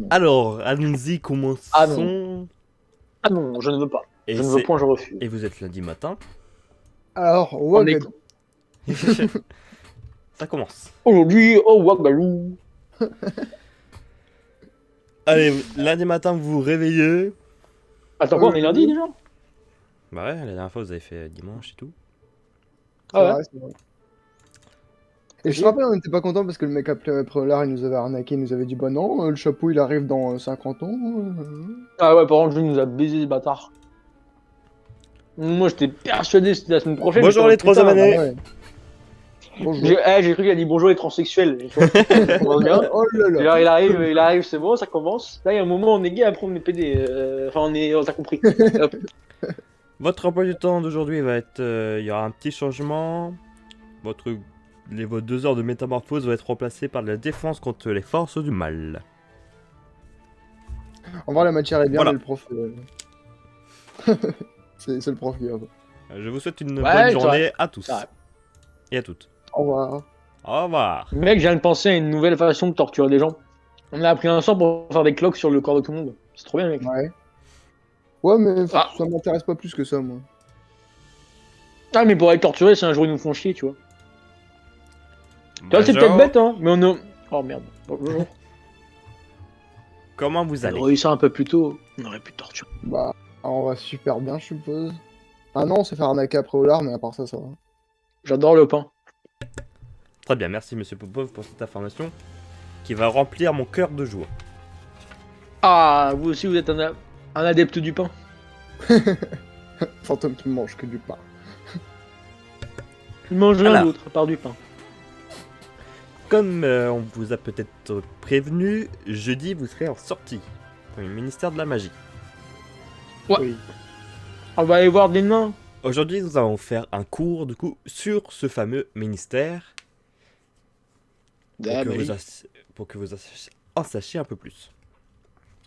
non. Alors, allons-y, Ah commençons. Ah non, je ne veux pas. Et Je ne veux point, je refuse. Et vous êtes lundi matin. Alors, On est... Wagad, Ça commence. Aujourd'hui, oh Wagbalou. Allez, lundi matin, vous vous réveillez. Attends quoi, on est lundi déjà? Bah ouais, la dernière fois, vous avez fait dimanche et tout. c'est Ah ouais. vrai, c'est vrai. Et je te rappelle, on n'était pas content parce que le mec après Prolard, il nous avait arnaqué, il nous avait dit bah non, le chapeau il arrive dans 50 ans. Ah ouais, par contre, je nous a baisé ce bâtard. Moi, j'étais persuadé que c'était la semaine prochaine. Bonjour j'étais en les mode, troisième putain, année. Ouais. Bonjour. J'ai cru qu'il a dit bonjour les transsexuels. Tu vois, ça commence bien. Oh là là. Genre, il arrive, c'est bon, ça commence. Là, il y a un moment, on est gay, après on est pédé. Enfin, t'as compris. Hop. Votre emploi du temps d'aujourd'hui va être... Il y aura un petit changement. Vos 2 heures de métamorphose vont être remplacées par de la défense contre les forces du mal. En vrai, la matière est bien, Voilà. mais le prof. c'est le prof qui va pas. Je vous souhaite une Ouais, bonne c'est journée vrai. à tous. C'est vrai. Et à toutes. Au revoir. Au revoir. Mec, je viens de penser à une nouvelle façon de torturer des gens. On a appris un sort pour faire des cloques sur le corps de tout le monde. C'est trop bien, mec. Ouais. Ouais, mais Ah. ça m'intéresse pas plus que ça, moi. Ah, mais pour être torturé, c'est un jour ils nous font chier, tu vois. Tu vois, c'est peut-être bête, hein, mais on a... Oh merde. Bonjour. Comment vous On allez? aurait eu ça un peu plus tôt, on aurait pu torturer. Bah, on va super bien, je suppose. Ah non, on s'est fait arnaquer après au lard, mais à part ça, ça va. J'adore le pain. Très bien, merci Monsieur Popov pour cette information qui va remplir mon cœur de joie. Ah, vous aussi, vous êtes un adepte du pain. Fantôme qui mange que du pain. Il mange rien Alors. d'autre, à part du pain. Comme on vous a peut-être prévenu, jeudi vous serez en sortie pour le ministère de la magie. Ouais. Oui. On va aller voir des nains. Aujourd'hui nous allons faire un cours du coup sur ce fameux ministère Ah, bah oui. pour que vous en sachiez un peu plus.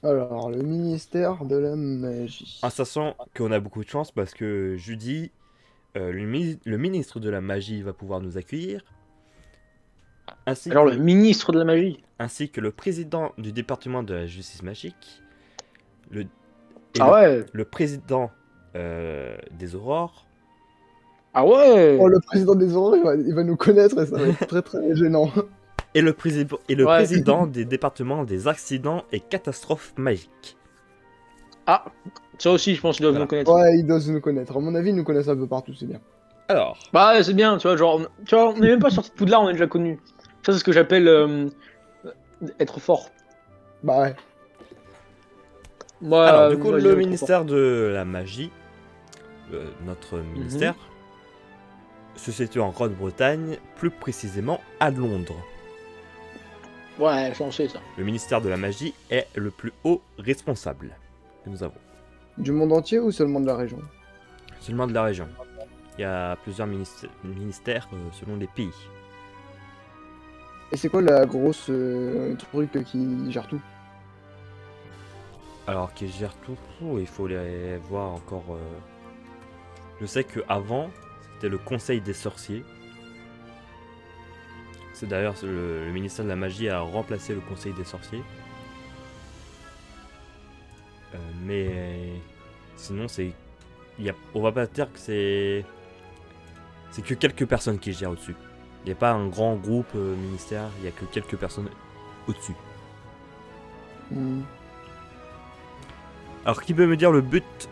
Alors, le ministère de la magie. En sachant qu'on a beaucoup de chance parce que jeudi, le ministre de la magie va pouvoir nous accueillir. Alors, le ministre de la magie. Ainsi que le président du département de la justice magique, Ouais. le président des aurores, Ah ouais. Oh, le président des horreurs, il va nous connaître et ça va être très très gênant. et le Ouais. président des départements des accidents et catastrophes magiques. Ah, ça aussi, je pense qu'ils doivent Voilà. nous connaître. Ouais, ils doivent nous connaître. À mon avis, ils nous connaissent un peu partout, c'est bien. Alors, Bah, c'est bien, tu vois, genre, tu vois, on n'est même pas sorti de Poudlard, on est déjà connu. Ça, c'est ce que j'appelle être fort. Bah ouais. Moi, du coup, moi, je le dis être ministère de la magie, notre Mhm. ministère, se situe en Grande-Bretagne, plus précisément à Londres. fort. Ouais, j'en sais ça. Le ministère de la magie est le plus haut responsable que nous avons. Du monde entier ou seulement de la région? Seulement de la région. Il y a plusieurs ministères selon les pays. Et c'est quoi la grosse truc qui gère tout? Alors qui gère tout, il faut les voir encore. Je sais que avant c'était le Conseil des sorciers. C'est d'ailleurs le ministère de la magie a remplacé le Conseil des sorciers. Mais sinon on va pas dire que c'est que quelques personnes qui gèrent au-dessus. Il n'y a pas un grand groupe ministère, il n'y a que quelques personnes au-dessus. Hmm. Alors qui peut me dire le but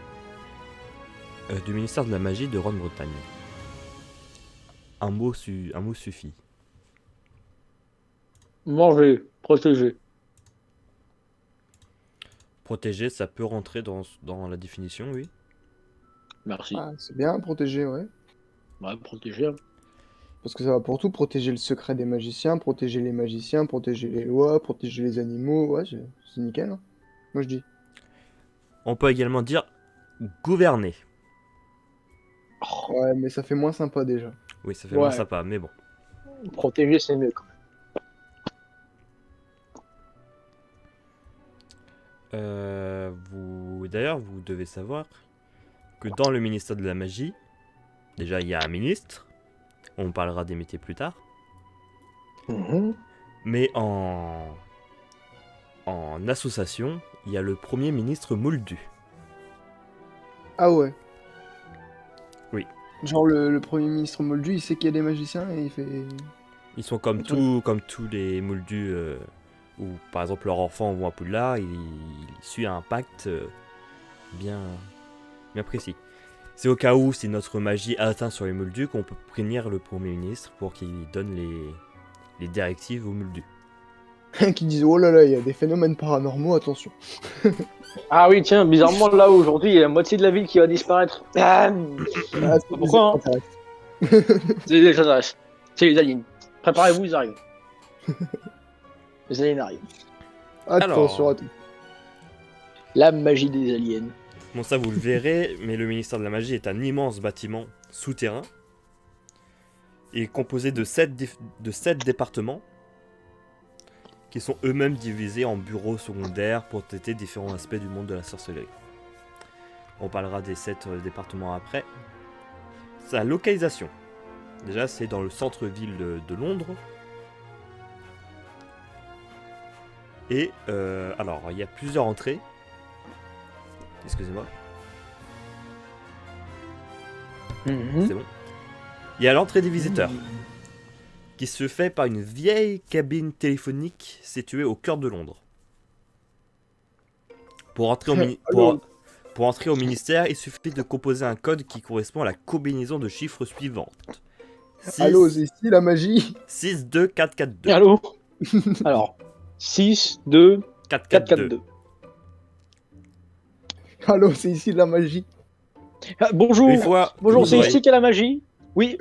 du ministère de la magie de Grande-Bretagne? Un mot suffit. Manger, protéger. Protéger, ça peut rentrer dans la définition, oui. Merci. Ah, c'est bien, protéger, ouais. Ouais, protéger. Hein. Parce que ça va pour tout, protéger le secret des magiciens, protéger les magiciens, protéger les lois, protéger les animaux, ouais, c'est nickel. Hein. Moi je dis. On peut également dire gouverner. Ouais, mais ça fait moins sympa déjà. Oui, ça fait moins sympa, mais bon. Protéger, c'est mieux quand même. D'ailleurs, vous devez savoir que dans le ministère de la magie, déjà il y a un ministre. On parlera des métiers plus tard. Mhm. Mais en association, il y a le premier ministre Moldu. Ah ouais. Oui. Genre le premier ministre Moldu, il sait qu'il y a des magiciens et il fait... Ils sont comme tous les Moldus où par exemple leurs enfants vont à Poudlard, il suit un pacte bien précis. C'est au cas où si notre magie atteint sur les Moldus qu'on peut prévenir le Premier ministre pour qu'il donne les directives aux Moldus. qui disent oh là là, il y a des phénomènes paranormaux, attention. Ah oui, tiens, bizarrement, là, aujourd'hui, il y a la moitié de la ville qui va disparaître. Ah, Ah, pourquoi, hein c'est les extraterrestres. C'est les aliens. Préparez-vous, ils arrivent. Les aliens arrivent. Attention, Alors. attention. La magie des aliens. Bon, ça vous le verrez, mais le ministère de la Magie est un immense bâtiment souterrain. Il est composé de 7 départements qui sont eux-mêmes divisés en bureaux secondaires pour traiter différents aspects du monde de la sorcellerie. On parlera des 7 départements après. Sa localisation. Déjà, c'est dans le centre-ville de Londres. Et alors, il y a plusieurs entrées. Excusez-moi. C'est bon. Il y a l'entrée des visiteurs, qui se fait par une vieille cabine téléphonique située au cœur de Londres. Pour entrer au ministère, il suffit de composer un code qui correspond à la combinaison de chiffres suivantes. Allô, c'est ici la magie. 6, 2, 4, 4, 2. Allô. Alors, 6, 2, 4, 4, 4, 4, 2. 2. Allô, c'est ici la magie. Ah, bonjour. Bonjour, c'est ici qu'est la magie. Oui.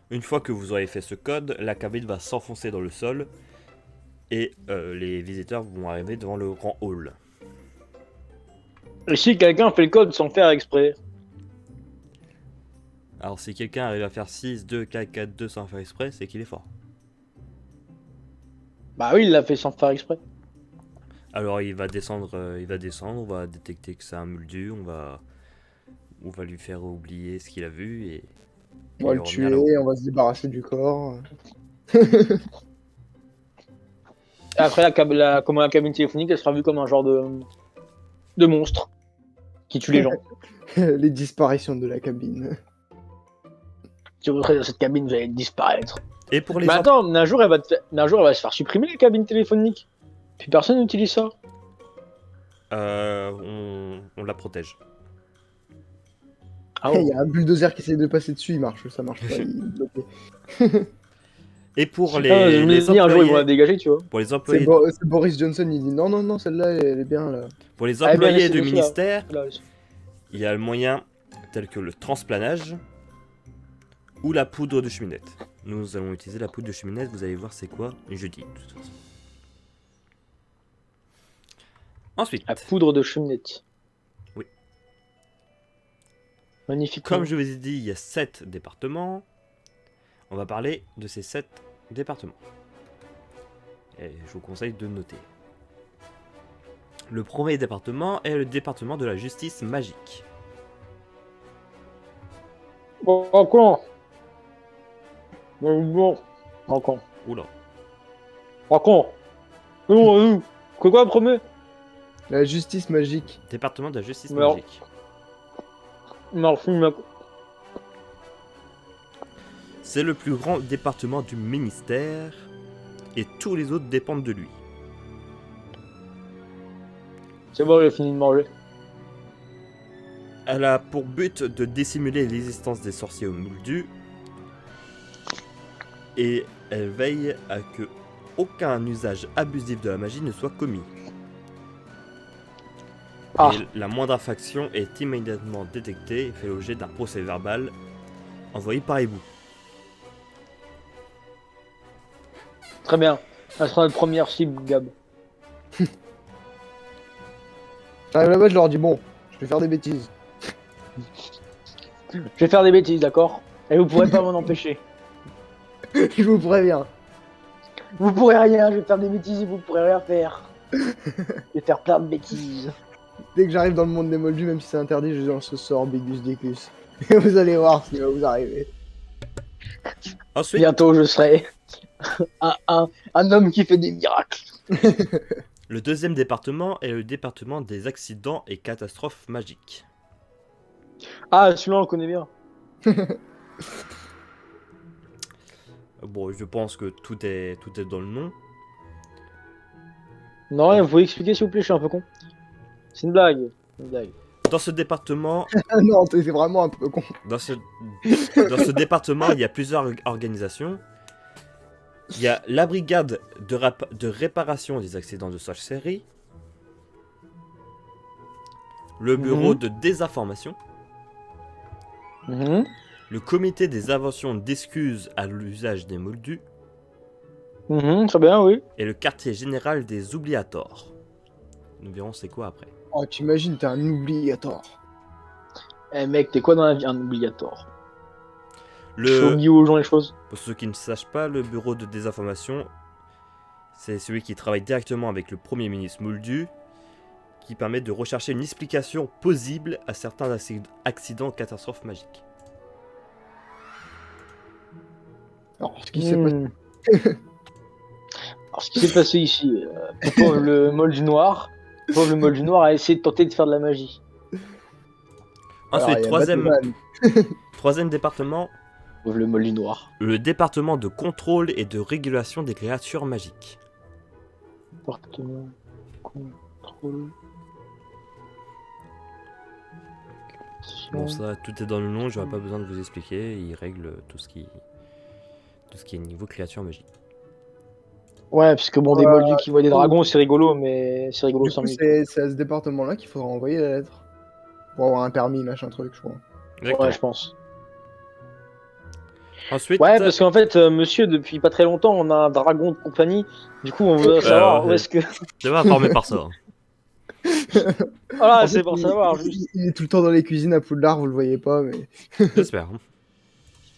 Une fois que vous aurez fait ce code, la cabine va s'enfoncer dans le sol et les visiteurs vont arriver devant le grand hall. Et si quelqu'un fait le code sans faire exprès? Alors si quelqu'un arrive à faire 6, 2, 4, 4, 2 sans faire exprès, c'est qu'il est fort. Bah oui, il l'a fait sans faire exprès. Alors il va descendre, on va détecter que c'est un muldu, on va lui faire oublier ce qu'il a vu et On va le tuer, on va se débarrasser du corps. Et après, la cabine téléphonique, elle sera vue comme un genre de monstre qui tue les gens. Les disparitions de la cabine. Si vous serez dans cette cabine, vous allez disparaître. Et pour les Mais attends, un jour, elle va se faire supprimer la cabine téléphonique. Puis personne n'utilise ça. on la protège. Ah Il y a un bulldozer qui essaie de passer dessus, ça marche pas, il est bloqué. Et pour je les me dis, un jour, ils vont la employés, dégager, tu vois. pour les employés, C'est Boris Johnson, il dit non, celle-là, elle est bien là. pour les Ah, bien, employés laissez du dessus, là. ministère, Là, il y a le moyen tel que le transplanage ou la poudre de cheminette. Nous allons utiliser la poudre de cheminette, vous allez voir c'est quoi jeudi. De toute façon. Ensuite, la poudre de cheminette. Oui. Magnifique. comme je vous ai dit, il y a 7 départements. On va parler de ces 7 départements. Et je vous conseille de noter. Le premier département est le département de la justice magique. Bon, encore. Bon, encore. Oula. Encore. Non, quoi, premier? La justice magique. Département de la justice Alors. magique. Merci, mec. C'est le plus grand département du ministère et tous les autres dépendent de lui. C'est bon, j'ai fini de manger. Elle a pour but de dissimuler l'existence des sorciers au Mouldu et elle veille à que aucun usage abusif de la magie ne soit commis. Ah. Et la moindre infraction est immédiatement détectée et fait l'objet d'un procès verbal envoyé par hibou. Très bien. Ça sera notre première cible, Gab. J'arrive là-bas, je leur dis bon, je vais faire des bêtises. Je vais faire des bêtises, d'accord? Et vous pourrez pas m'en empêcher. Je vous préviens. Vous pourrez rien, je vais faire des bêtises et vous pourrez rien faire. Je vais faire plein de bêtises. Dès que j'arrive dans le monde des moldus, même si c'est interdit, je lance ce sort Bigus Dicus. Et vous allez voir ce qui va vous arriver. Ensuite, Bientôt, je serai un homme qui fait des miracles. Le deuxième département est le département des accidents et catastrophes magiques. Ah, celui-là, on le connaît bien. Bon, je pense que tout est dans le nom. Non, rien, vous pouvez expliquer s'il vous plaît, je suis un peu con. C'est une blague. Une blague. Dans ce département, Ah non, t'es vraiment un peu con. dans ce département, il y a plusieurs organisations. Il y a la brigade de réparation des accidents de sorcellerie, le bureau de désinformation, Mhm. le comité des inventions d'excuses à l'usage des moldus Mhm, très bien, oui. et le quartier général des oubliators. Nous verrons c'est quoi après. Oh, t'imagines, t'es un obligatoire. Eh mec, t'es quoi dans la vie? Un obligatoire. Je fais Le, oublier aux gens les choses. pour ceux qui ne sachent pas, le bureau de désinformation, c'est celui qui travaille directement avec le Premier ministre Moldu, qui permet de rechercher une explication possible à certains accidents ou catastrophes magiques. Alors, ce qui s'est passé. Hmm. Alors, ce qui s'est passé ici, pauvre le moldu noir. Pauvre le moldu noir a essayé de tenter de faire de la magie. Alors, Ensuite, il y a Batman. troisième département, Pauvre le moldu noir. le département de contrôle et de régulation des créatures magiques. Département. Contrôle. Bon, ça, tout est dans le nom, j'aurais pas besoin de vous expliquer, il règle tout ce qui est niveau créature magique. Ouais, parce que bon, des moldus qui voient des dragons, c'est rigolo, mais c'est rigolo Du 5 coup, minutes. c'est à ce département-là qu'il faudra envoyer la lettre. Pour avoir un permis, machin truc, je crois. Exactement. Ouais, je pense. Ensuite, Ouais, parce qu'en fait, monsieur, depuis pas très longtemps, on a un dragon de compagnie. Du coup, on veut savoir où est-ce que. je vais informer par ça. Voilà, En c'est fait, pour savoir. Juste. il est tout le temps dans les cuisines à Poudlard, vous le voyez pas, mais. J'espère.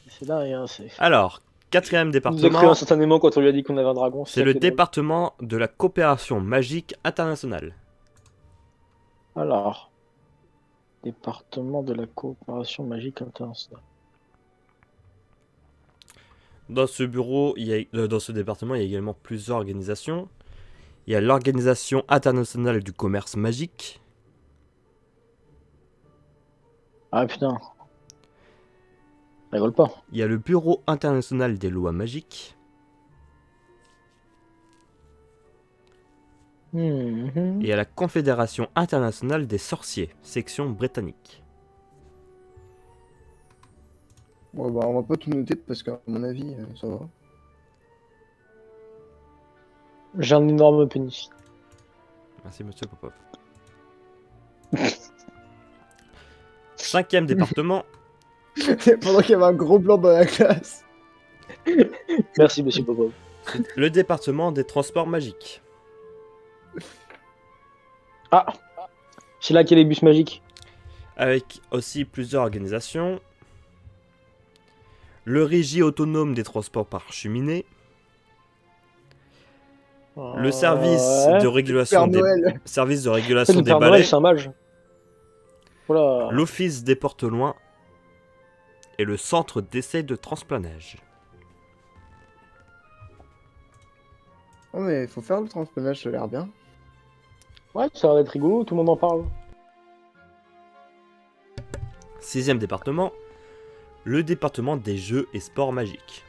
C'est dingue, hein, c'est. Alors, quatrième Il nous a cru département, instantanément quand on lui a dit qu'on avait un dragon. c'est le département de la coopération magique internationale. Alors, département de la coopération magique internationale. Dans ce dans ce département, il y a également plusieurs organisations. Il y a l'Organisation internationale du commerce magique, Ah putain. Rigole pas. il y a le Bureau international des lois magiques, et il y a la Confédération internationale des sorciers, section britannique. Bon, bah, on va pas tout noter parce qu'à mon avis, ça va. J'ai un énorme pénis. Merci, monsieur Popov. Cinquième département, Pendant qu'il y avait un gros blanc dans la classe. Merci, monsieur Popov. le département des transports magiques. Ah, c'est là qu'il y a les bus magiques. Avec aussi plusieurs organisations. Le Régie autonome des transports par cheminée. Le service de régulation Père Noël. service de En fait, régulation le des Père Noël, balais. c'est un mage. Voilà. L'office des portes loin. Et le centre d'essai de transplanage. Oh, mais faut faire le transplanage, ça a l'air bien. Ouais, ça va être rigolo, tout le monde en parle. Sixième département. Le département des jeux et sports magiques.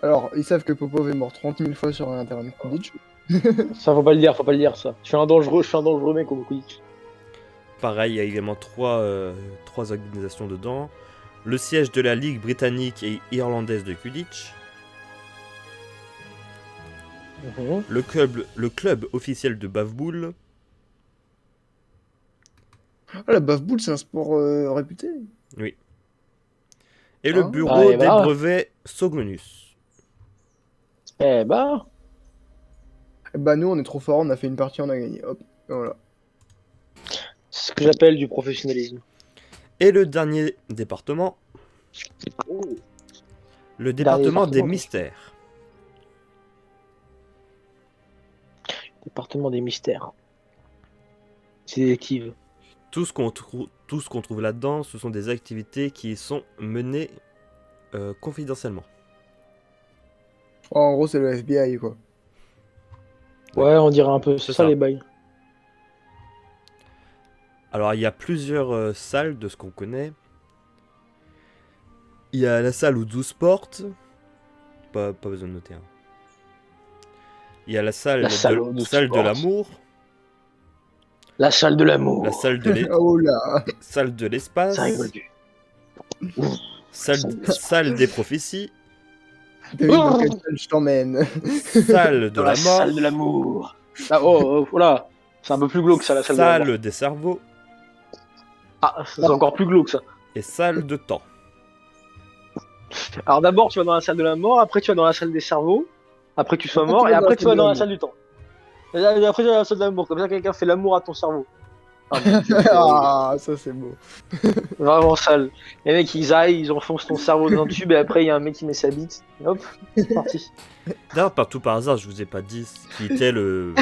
Alors, ils savent que Popov est mort 30 000 fois sur un terrain de Quidditch. Ça, faut pas le dire, ça. Je suis un dangereux mec au Quidditch. Pareil, il y a également trois organisations dedans. Le siège de la Ligue britannique et irlandaise de Quidditch. Le club officiel de Bavboul. Ah, la bave-boule, c'est un sport réputé. Et le Ah. bureau Ah, des bah. brevets Soglonus. Eh bah. Bah, nous, on est trop forts, on a fait une partie, on a gagné. Hop, voilà. C'est ce que j'appelle du professionnalisme. Et le dernier département, le département des département. mystères. Département des mystères. C'est détective. Tout ce qu'on trouve là-dedans, ce sont des activités qui sont menées confidentiellement. Oh, en gros, c'est le FBI, quoi. Ouais, on dirait un peu C'est ça ça. les bails. Alors, il y a plusieurs salles de ce qu'on connaît. Il y a la salle où 12 portes. Pas besoin de noter. Hein. Il y a la La salle où 12 salle de portes. l'amour. La salle de l'amour. La salle de Oh là. salle de Ça l'espace. rigole du. Salle des prophéties. David, dans quelle salle je t'emmène? Salle de Dans la la mort. salle de l'amour. Ah, oh là. C'est un peu plus glauque ça, la salle de l'amour. Salle des cerveaux. Ah, c'est encore plus glauque ça. Et salle de temps. Alors d'abord tu vas dans la salle de la mort, après tu vas dans la salle des cerveaux, après tu sois Après, mort, tu et vas dans la après tu salle vas de dans la l'amour. salle du temps. Et après tu vas dans la salle de l'amour, comme ça quelqu'un fait l'amour à ton cerveau. Ah, mon Dieu, Ah, ça c'est beau. vraiment sale. Les mecs ils aillent, ils enfoncent ton cerveau dans un tube et après il y a un mec qui met sa bite. Hop, c'est parti. D'ailleurs, partout par hasard, je vous ai pas dit ce qui était le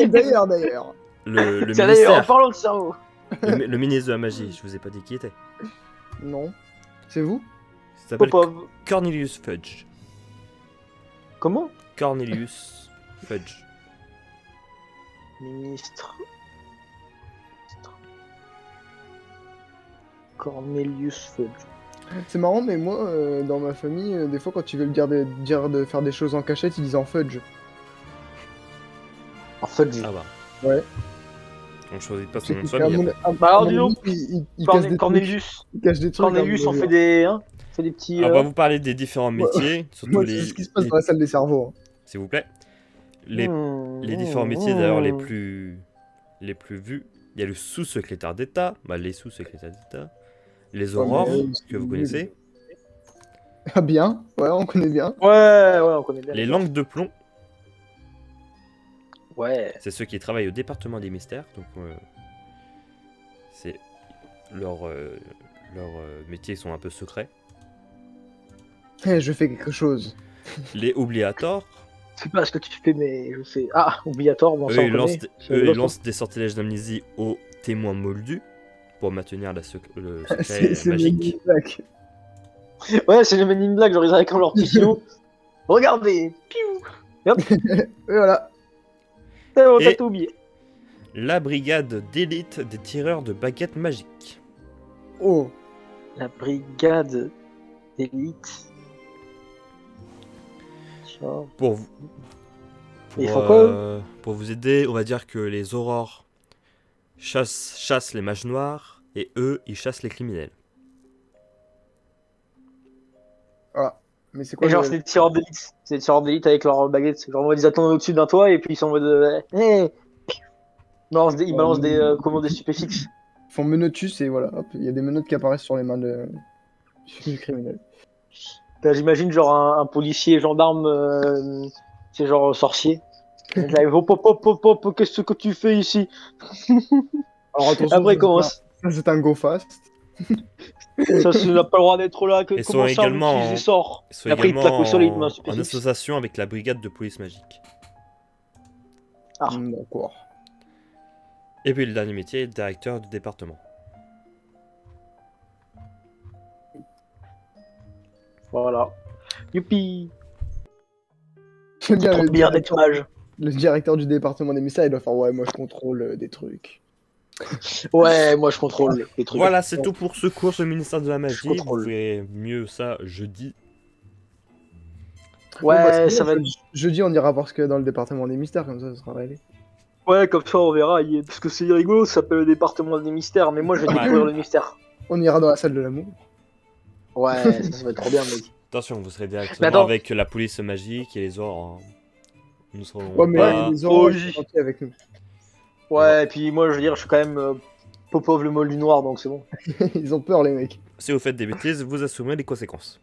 D'ailleurs. le Tiens, d'ailleurs, en ministère, parlant de cerveau. le ministre de la magie. Je vous ai pas dit qui était. Non. C'est vous? Il s'appelle Popov. Cornelius Fudge. Comment? Cornelius Fudge. Ministre. Cornelius Fudge. C'est marrant, mais moi, dans ma famille, des fois, quand ils veulent dire de faire des choses en cachette, ils disent en fudge. En Fudge. Ah bah. Ouais. On choisit pas son C'est nom de qu'à famille. mon- après. à- Bah alors à dis mon donc, avis, ils cassent des trucs. Cornelius. Ils cachent des trucs. Cornelius, hein, on mais- fait des. Hein, on fait des petits. On va vous parler des différents métiers, surtout Moi, les, c'est ce qui se passe les- dans la salle des cerveaux. s'il vous plaît. Les différents métiers d'ailleurs les plus vus. Il y a le sous-secrétaire d'État, bah, les sous-secrétaires d'État, les Ouais, mais, aurores c'est que vous nul. connaissez, Ah bien, ouais, on connaît bien. Ouais, on connaît bien. les langues de plomb, Ouais. c'est ceux qui travaillent au département des mystères, donc c'est leurs métiers sont un peu secrets. Eh, je fais quelque chose. Les oubliators, Je sais pas ce que tu fais, mais je sais. Ah, Obligator, bon, ça eux on ils connaît. lancent, C'est eux, ils rigolo, ça. lancent des sortilèges d'amnésie aux témoins moldus pour maintenir le secret C'est magique. le Black. Ouais, c'est les Men in Black, genre ils arrivent comme leur petit stylo. Regardez. Piou. Et voilà. C'est bon, Et- t'as oublié. La brigade d'élite des tireurs de baguettes magiques. Oh. La brigade d'élite. Tiens. Pour vous. Ils font quoi, pour vous aider, on va dire que les aurores chassent les mages noirs et eux, ils chassent les criminels. Voilà. Mais c'est quoi Et genre, le- c'est des tireurs d'élite. C'est des tireurs d'élite avec leurs baguettes. Genre, on va les attendre au-dessus d'un toit et puis ils sont en mode. Hey. Non, ils balancent des, comment, des stupéfixes. Ils font menotus et voilà, hop, il y a des menottes qui apparaissent sur les mains du criminel. Là, j'imagine genre un policier gendarme, c'est genre sorcier. Il arrive, hop, hop, hop, hop, hop, qu'est-ce que tu fais ici? Alors attention, Après, il commence. ça c'est un go fast. Ça, tu n'as pas le droit d'être là. Ils sont Comment ça, on également utilise des sorts? Ils sont Et après, ils également claquent au sol et ils te mettent un en stupéfixe. association avec la brigade de police magique. Ah. D'accord. Et puis le dernier métier, directeur du département. Voilà. Youpi! J'aime bien Trop le, bien d'être mage. le directeur du département des mystères, il doit faire ouais, moi je contrôle des trucs. Ouais, moi je contrôle les trucs. Voilà, c'est tout pour ce cours au ministère de la magie. Vous contrôle. verrez mieux ça jeudi. Ouais, Bon, bah, c'est ça bon, va être. Jeudi, on ira voir ce qu'il y a dans le département des mystères, comme ça sera réglé. Ouais, comme ça on verra. Parce que c'est rigolo, ça s'appelle le département des mystères. Mais moi je vais Ouais. découvrir le mystère. On ira dans la salle de l'amour. Ouais, ça va être trop bien, mec. Attention, vous serez Mais directement attends. avec la police magique et les aurores. Nous serons Ouais, mais pas... les oranges oui. sont gentils avec nous. Ouais, et puis moi je veux dire, je suis quand même Popov le moldu noir, donc c'est bon. Ils ont peur, les mecs. Si vous faites des bêtises, vous assumerez les conséquences.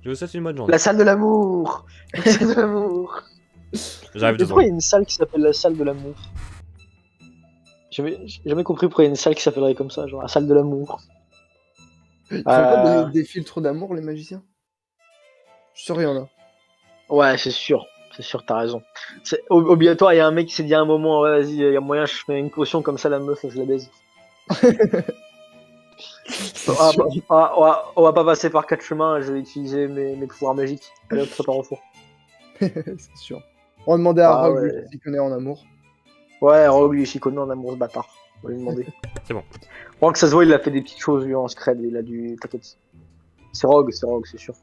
Je vous souhaite une bonne journée. La salle de l'amour! La salle de l'amour! J'arrive Mais deux pourquoi il y secondes. a une salle qui s'appelle la salle de l'amour? J'ai jamais compris pourquoi il y a une salle qui s'appellerait comme ça, genre la salle de l'amour. Ils font pas Euh. des filtres d'amour, les magiciens? Je sais rien là. Ouais, c'est sûr, t'as raison. C'est obligatoire, il y a un mec qui s'est dit à un moment, ouais, vas-y, il y a moyen, je fais une potion comme ça, la meuf, je la baise. On va pas passer par quatre chemins, je vais utiliser mes pouvoirs magiques. Allez hop, ça part au four. C'est sûr. On va demander à Ah Rogue, ouais. lui, qui s'y connaît en amour. Ouais, Rogue, lui, s'y connaît en amour, ce bâtard. On va lui demander. C'est bon. Je crois que ça se voit, il a fait des petites choses, lui, en scred, il a dû. T'inquiète. C'est Rogue, c'est sûr.